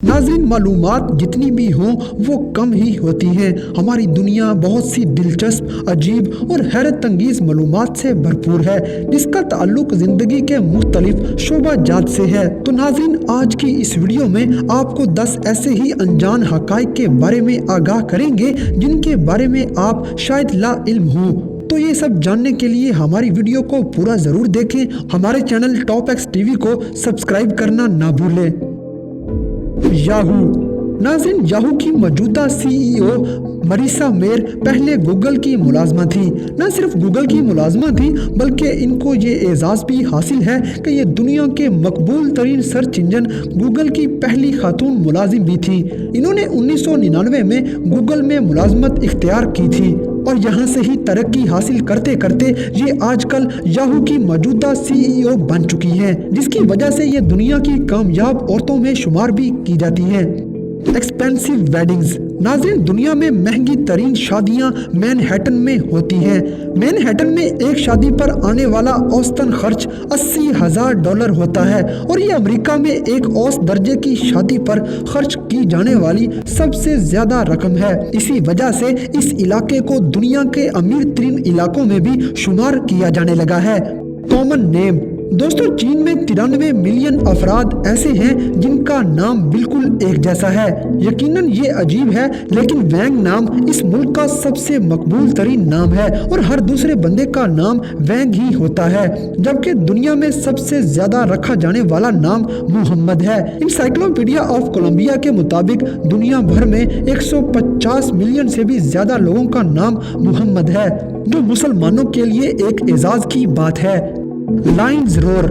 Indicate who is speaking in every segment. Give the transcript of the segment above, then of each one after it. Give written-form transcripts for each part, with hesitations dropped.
Speaker 1: नाज़रीन, मालूमात जितनी भी हों वो कम ही होती हैं। हमारी दुनिया बहुत सी दिलचस्प, अजीब और हैरत अंगेज़ मालूमात से भरपूर है, जिसका ताल्लुक ज़िंदगी के मुख्तलिफ शोबाजात से है। तो नाज़रीन, आज की इस वीडियो में आपको 10 ऐसे ही अनजान हक़ाइक़ के बारे में आगाह करेंगे जिनके बारे में आप शायद ला इल्म हों। तो ये सब जानने के लिए हमारी वीडियो को पूरा ज़रूर देखें। हमारे चैनल टॉप एक्स टीवी को सब्सक्राइब करना ना भूलें। याहू। नाज़रीन, याहू की मौजूदा सीईओ मरीसा मेयर पहले गूगल की मुलाजमा थी। न सिर्फ गूगल की मुलाजमा थी बल्कि इनको ये एजाज़ भी हासिल है कि ये दुनिया के मकबूल तरीन सर्च इंजन गूगल की पहली खातून मुलाजिम भी थी। इन्होंने 1999 में गूगल में मुलाजमत इख्तियार की थी और यहाँ से ही तरक्की हासिल करते करते ये आजकल याहू की मौजूदा सीईओ बन चुकी हैं, जिसकी वजह से ये दुनिया की कामयाब औरतों में शुमार भी की जाती हैं। Expensive weddings. नाज़रीन, दुनिया में महंगी तरीन शादियाँ मैनहट्टन में होती हैं। मैनहट्टन में एक शादी पर आने वाला औसतन खर्च $80,000 होता है और ये अमेरिका में एक औसत दर्जे की शादी पर खर्च की जाने वाली सबसे ज़्यादा रकम है। इसी वजह से इस इलाके को दुनिया के अमीर तरीन इलाकों में भी शुमार किया जाने लगा है। Common name. दोस्तों, चीन में 93 मिलियन अफराद ऐसे हैं जिनका नाम बिल्कुल एक जैसा है। यकीनन ये अजीब है, लेकिन वैंग नाम इस मुल्क का सबसे मकबूल तरीन नाम है और हर दूसरे बंदे का नाम वैंग ही होता है, जबकि दुनिया में सबसे ज्यादा रखा जाने वाला नाम मोहम्मद है। इंसाइक्लोपीडिया ऑफ कोलंबिया के मुताबिक दुनिया भर में 150 मिलियन से भी ज्यादा लोगों का नाम मोहम्मद है, जो मुसलमानों के लिए एक एजाज की बात है। Lions roar.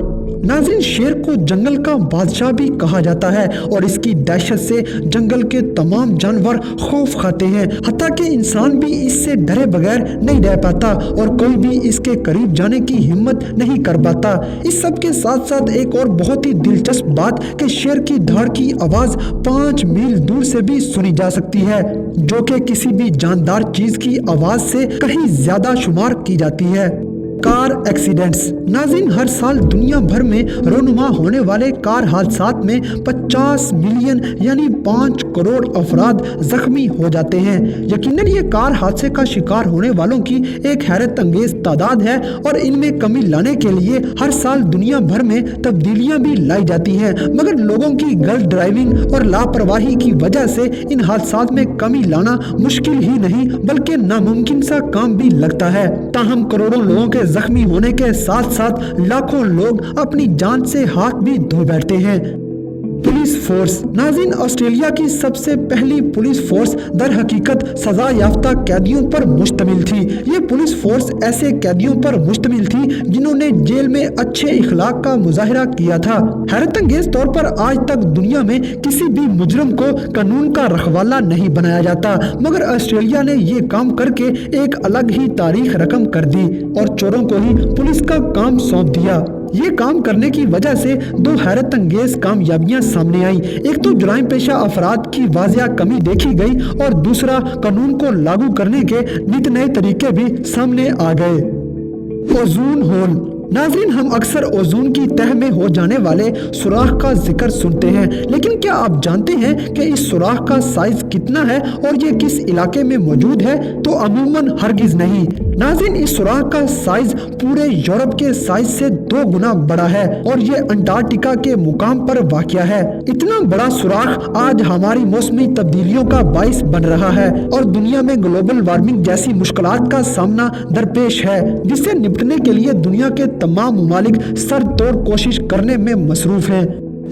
Speaker 1: नाज़रीन, शेर को जंगल का बादशाह भी कहा जाता है और इसकी दहशत से जंगल के तमाम जानवर खौफ खाते हैं। हत्ता कि इंसान भी इससे डरे बगैर नहीं रह पाता और कोई भी इसके करीब जाने की हिम्मत नहीं कर पाता। इस सब के साथ साथ एक और बहुत ही दिलचस्प बात कि शेर की धाड़ की आवाज़ 5 मील दूर से भी सुनी जा सकती है, जो कि किसी भी जानदार चीज़ की आवाज़ से कहीं ज़्यादा शुमार की जाती है। Car accidents. नाज़रीन, हर साल दुनिया भर में रोनुमा होने वाले कार हादसात में 50 मिलियन यानी 5 करोड़ अफराद जख्मी हो जाते हैं। यकीनन ये कार हादसे का शिकार होने वालों की एक हैरत अंगेज तादाद है और इनमें कमी लाने के लिए हर साल दुनिया भर में तब्दीलियां भी लाई जाती हैं, मगर लोगों की गलत ड्राइविंग और लापरवाही की वजह से इन हादसात में कमी लाना मुश्किल ही नहीं बल्कि नामुमकिन सा काम भी लगता है। ताहम करोड़ों लोगों के जख्मी होने के साथ साथ लाखों लोग अपनी जान से हाथ भी धो बैठते हैं। Police force. नाज़रीन, ऑस्ट्रेलिया की सबसे पहली पुलिस फोर्स दर हकीकत सजा याफ्ता कैदियों पर मुश्तमिल थी। ये पुलिस फोर्स ऐसे कैदियों पर मुश्तमिल थी जिन्होंने जेल में अच्छे इखलाक का मुजाहिरा किया था। हैरत अंगेज तौर पर आज तक दुनिया में किसी भी मुजरम को कानून का रखवाला नहीं बनाया जाता, मगर ऑस्ट्रेलिया ने ये काम करके एक अलग ही तारीख रकम कर दी और चोरों को ही पुलिस का काम सौंप दिया। ये काम करने की वजह से दो हैरत अंगेज कामयाबियां सामने आई। एक तो जुराइम पेशा अफराद की वाजिया कमी देखी गई और दूसरा कानून को लागू करने के नित नए तरीके भी सामने आ गए। Ozone hole. नाज़रीन, हम अक्सर ओजोन की तह में हो जाने वाले सुराख का जिक्र सुनते हैं, लेकिन क्या आप जानते हैं कि इस सुराख का साइज कितना है और ये किस इलाके में मौजूद है? तो अमूमन हरगिज नहीं। नाज़रीन, इस सुराख का साइज पूरे यूरोप के साइज से 2 गुना बड़ा है और ये अंटार्कटिका के मुकाम पर वाक़या है। इतना बड़ा सुराख आज हमारी मौसमी तब्दीलियों का बाइस बन रहा है और दुनिया में ग्लोबल वार्मिंग जैसी मुश्किलात का सामना दरपेश है, जिससे निपटने के लिए दुनिया के तमाम मुमालिक सर तोड़ कोशिश करने में मसरूफ हैं।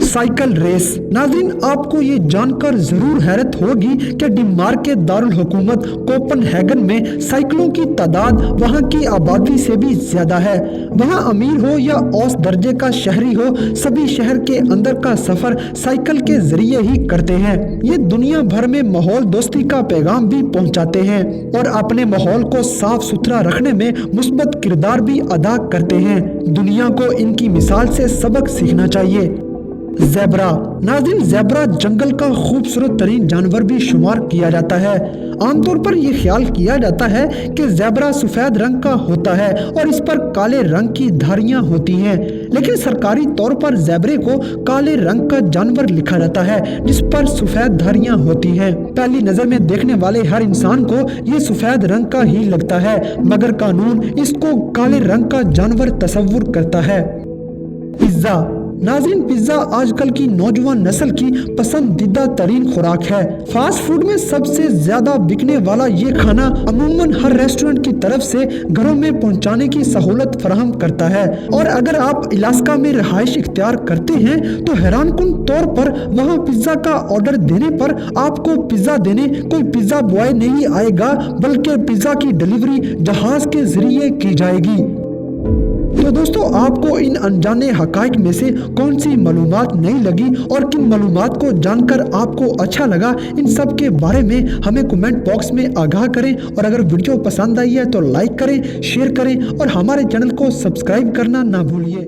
Speaker 1: Cycle race. नाज़रीन, आपको ये जानकर जरूर हैरत होगी कि डेनमार्क के दारुल हुकूमत कोपनहेगन में साइकिलों की तादाद वहाँ की आबादी से भी ज्यादा है। वहाँ अमीर हो या औसत दर्जे का शहरी हो, सभी शहर के अंदर का सफर साइकिल के जरिए ही करते हैं। ये दुनिया भर में माहौल दोस्ती का पैगाम भी पहुँचाते हैं और अपने माहौल को साफ सुथरा रखने में मुस्बत किरदार भी अदा करते हैं। दुनिया को इनकी मिसाल से सबक सीखना चाहिए। ज़ेबरा। नाज़रीन, ज़ेबरा जंगल का खूबसूरत तरीन जानवर भी शुमार किया जाता है। आमतौर पर यह ख्याल किया जाता है कि ज़ेबरा सफ़ेद रंग का होता है और इस पर काले रंग की धारियां होती हैं, लेकिन सरकारी तौर पर ज़ेबरे को काले रंग का जानवर लिखा जाता है जिस पर सफ़ेद धारियां होती हैं। पहली नज़र में देखने वाले हर इंसान को ये सफ़ेद रंग का ही लगता है, मगर कानून इसको काले रंग का जानवर तस्वुर करता है। पिज़्ज़ा। नाज़रीन, पिज़्ज़ा आजकल की नौजवान नस्ल की पसंदीदा तरीन खुराक है। फास्ट फूड में सबसे ज्यादा बिकने वाला ये खाना अमूमन हर रेस्टोरेंट की तरफ से घरों में पहुंचाने की सहूलत फराहम करता है, और अगर आप इलास्का में रहाइश इख्तियार करते हैं तो हैरानकुन तौर पर वहाँ पिज़्ज़ा का ऑर्डर देने पर आपको पिज़्ज़ा देने कोई पिज़्ज़ा बॉय नहीं आएगा, बल्कि पिज़्ज़ा की डिलीवरी जहाज के जरिए की जाएगी। तो दोस्तों, आपको इन अनजाने हकाइक में से कौन सी मालूमात नहीं लगी और किन मालूमात को जानकर आपको अच्छा लगा, इन सब के बारे में हमें कमेंट बॉक्स में आगाह करें। और अगर वीडियो पसंद आई है तो लाइक करें, शेयर करें और हमारे चैनल को सब्सक्राइब करना ना भूलिए।